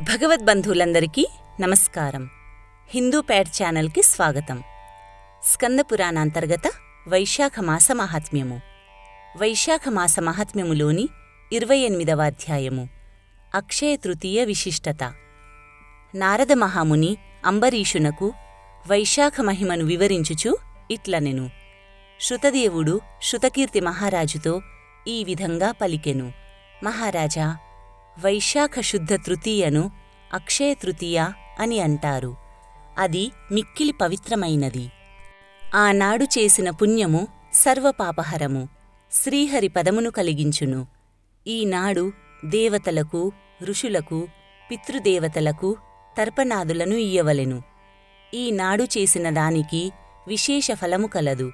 భగవద్బంధువులందరికీ నమస్కారం. హిందూ పేడ్ ఛానల్కి స్వాగతం. స్కంద పురాణాంతర్గత వైశాఖ మాస మహాత్మ్యము. వైశాఖ మాస మహాత్మ్యములోని 28వ అధ్యాయము అక్షయ తృతీయ విశిష్టత. నారద మహాముని అంబరీషునకు వైశాఖ మహిమను వివరించుచు ఇట్లనెను. శృతదేవుడు శృతకీర్తి మహారాజుతో ఈ విధంగా పలికెను. మహారాజా, వైశాఖ శుద్ధ తృతీయను అక్షయ తృతీయ అని అంటారు. అది మిక్కిలి పవిత్రమైనది. ఆనాడు చేసిన పుణ్యము సర్వపాపహరము, శ్రీహరి పదమును కలిగించును. ఈనాడు దేవతలకు, ఋషులకు, పితృదేవతలకు తర్పణాదులను ఇయ్యవలెను. ఈనాడు చేసిన దానికి విశేష ఫలము కలదు.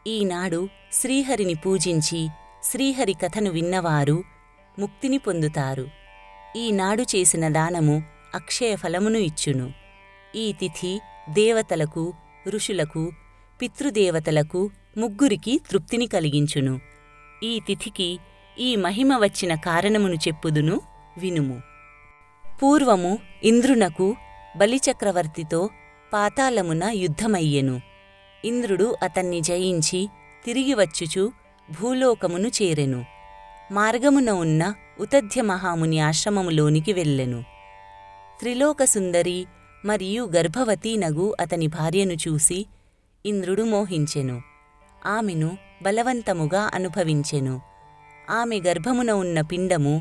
ఈనాడు శ్రీహరిని పూజించి శ్రీహరి కథను విన్నవారు ముక్తిని పొందుతారు. ఈనాడు చేసిన దానము అక్షయ ఫలమును ఇచ్చును. ఈ తిథి దేవతలకు, ఋషులకు, పితృదేవతలకు ముగ్గురికి తృప్తిని కలిగించును. ఈ తిథికి ఈ మహిమ వచ్చిన కారణమును చెప్పుదును, వినుము. పూర్వము ఇంద్రునకు బలిచక్రవర్తితో పాతాళమున యుద్ధమయ్యెను. ఇంద్రుడు అతన్ని జయించి తిరిగి వచ్చుచు భూలోకమును చేరెను. మార్గమున ఉన్న ఉతధ్య మహాముని ఆశ్రమములోనికి వెళ్ళెను. త్రిలోకసుందరి మరియు గర్భవతీనగు అతని భార్యను చూసి ఇంద్రుడు మోహించెను. ఆమెను బలవంతముగా అనుభవించెను. ఆమె గర్భమున ఉన్న పిండము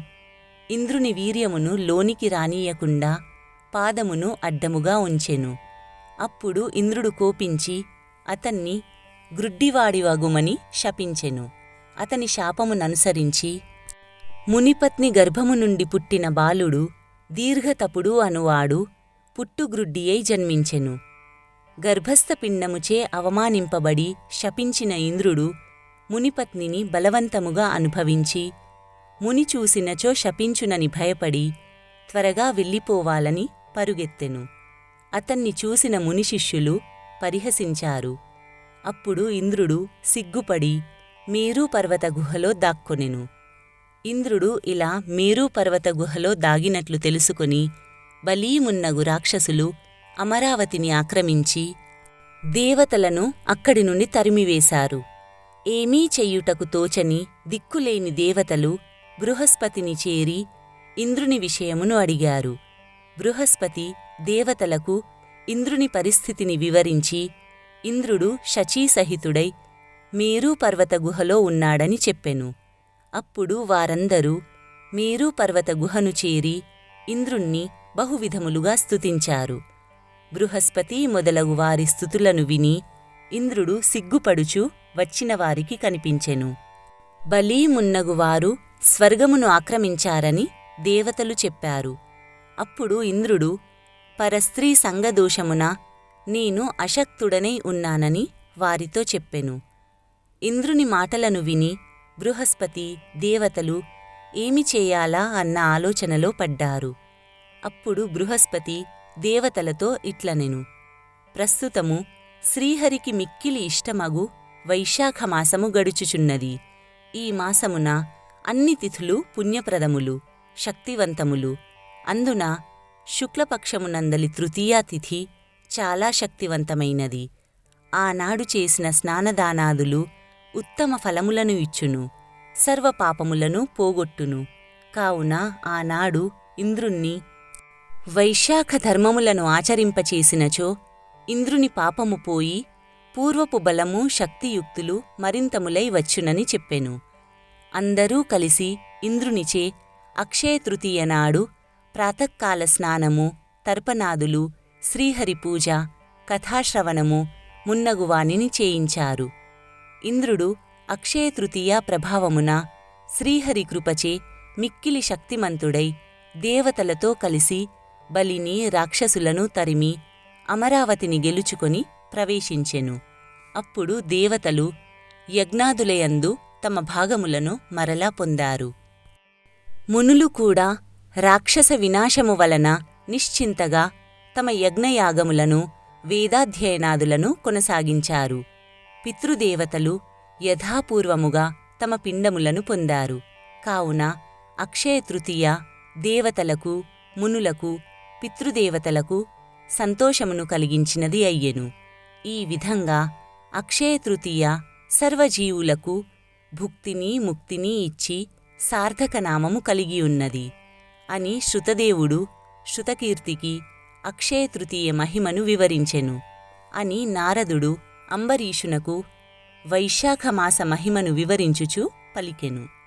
ఇంద్రుని వీర్యమును లోనికి రానీయకుండా పాదమును అడ్డముగా ఉంచెను. అప్పుడు ఇంద్రుడు కోపించి అతన్ని గ్రుడ్డివాడివగుమని శపించెను. అతని శాపముననుసరించి మునిపత్ని గర్భము నుండి పుట్టిన బాలుడు దీర్ఘతపుడు అనువాడు పుట్టుగ్రుడ్డియై జన్మించెను. గర్భస్థ పిండముచే అవమానింపబడి శపించిన ఇంద్రుడు మునిపత్నిని బలవంతముగా అనుభవించి ముని చూసినచో శపించునని భయపడి త్వరగా వెళ్ళిపోవాలని పరుగెత్తెను. అతన్ని చూసిన ముని శిష్యులు పరిహసించారు. అప్పుడు ఇంద్రుడు సిగ్గుపడి మేరు పర్వత గుహలో దాక్కొనెను. ఇంద్రుడు ఇలా మేరు పర్వత గుహలో దాగినట్లు తెలుసుకొని బలీమున్నగు రాక్షసులు అమరావతిని ఆక్రమించి దేవతలను అక్కడి నుండి తరిమివేశారు. ఏమీ చెయ్యుటకు తోచని దిక్కులేని దేవతలు బృహస్పతిని చేరి ఇంద్రుని విషయమును అడిగారు. బృహస్పతి దేవతలకు ఇంద్రుని పరిస్థితిని వివరించి ఇంద్రుడు శచీసహితుడై మేరు పర్వత గుహలో ఉన్నాడని చెప్పెను. అప్పుడు వారందరూ మేరు పర్వత గుహను చేరి ఇంద్రుణ్ణి బహువిధములుగా స్తుతించారు. బృహస్పతి మొదలగు వారి స్తుతులను విని ఇంద్రుడు సిగ్గుపడుచు వచ్చినవారికి కనిపించెను. బలీమున్నగువారు స్వర్గమును ఆక్రమించారని దేవతలు చెప్పారు. అప్పుడు ఇంద్రుడు పరస్త్రీ సంగదోషమున నేను అశక్తుడనై ఉన్నానని వారితో చెప్పెను. ఇంద్రుని మాటలను విని బృహస్పతి దేవతలు ఏమి చేయాలా అన్న ఆలోచనలో పడ్డారు. అప్పుడు బృహస్పతి దేవతలతో ఇట్లనెను. ప్రస్తుతము శ్రీహరికి మిక్కిలి ఇష్టమగు వైశాఖ మాసము గడుచుచున్నది. ఈ మాసమున అన్ని తిథులు పుణ్యప్రదములు, శక్తివంతములు. అందున శుక్లపక్షమునందలి తృతీయా తిథి చాలా శక్తివంతమైనది. ఆనాడు చేసిన స్నానదానాదులు ఉత్తమ ఫలములను ఇచ్చును, సర్వపాపములను పోగొట్టును. కావున ఆనాడు ఇంద్రుణ్ణి వైశాఖ ధర్మములను ఆచరింపచేసినచో ఇంద్రుని పాపము పోయి పూర్వపు బలము శక్తియుక్తులు మరింతములై వచ్చునని చెప్పెను. అందరూ కలిసి ఇంద్రునిచే అక్షయ తృతీయ నాడు ప్రాతఃకాల స్నానము, తర్పణాదులు, శ్రీహరిపూజ, కథాశ్రవణము మున్నగువానిని చేయించారు. ఇంద్రుడు అక్షయ తృతీయ ప్రభావమున శ్రీహరి కృపచే మిక్కిలి శక్తిమంతుడై దేవతలతో కలిసి బలిని రాక్షసులను తరిమి అమరావతిని గెలుచుకొని ప్రవేశించెను. అప్పుడు దేవతలు యజ్ఞాదులయందు తమ భాగములను మరలా పొందారు. మునులు కూడా రాక్షస వినాశము వలన నిశ్చింతగా తమ యజ్ఞయాగములను, వేదాధ్యయనాదులను కొనసాగించారు. పితృదేవతలు యథాపూర్వముగా తమ పిండములను పొందారు. కావున అక్షయ తృతీయ దేవతలకు, మునులకు పితృదేవతలకు సంతోషమును కలిగించినది అయ్యెను. ఈ విధంగా అక్షయతృతీయ సర్వజీవులకు భుక్తిని ముక్తిని ఇచ్చి సార్థకనామము కలిగియున్నది అని శృతదేవుడు శృతకీర్తికి అక్షయతృతీయ మహిమను వివరించెను అని నారదుడు అంబరీషునకు వైశాఖమాస మహిమను వివరించుచు పలికెను.